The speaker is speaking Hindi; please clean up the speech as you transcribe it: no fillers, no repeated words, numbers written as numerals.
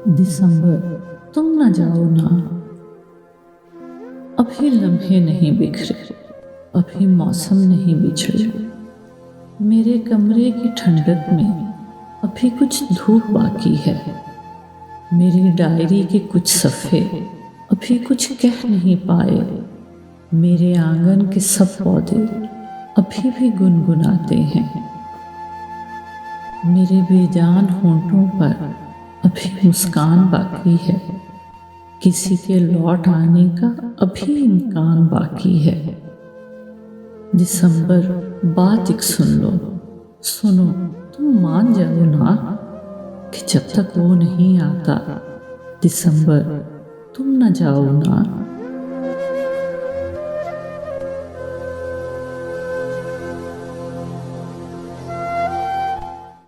दिसंबर, तुम न जाओ ना। अभी लम्हे नहीं बिखरे, अभी मौसम नहीं बिछड़े। मेरे कमरे की ठंडक में अभी कुछ धूप बाकी है। मेरी डायरी के कुछ सफ़े अभी कुछ कह नहीं पाए। मेरे आंगन के सब पौधे अभी भी गुनगुनाते हैं। मेरे बेजान होंठों पर अभी मुस्कान बाकी है। किसी के लौट आने का अभी इम्कान बाकी है। दिसंबर, बात एक सुन लो, सुनो, तुम मान जाओ ना कि जब तक वो नहीं आता, दिसंबर, तुम न जाओ ना।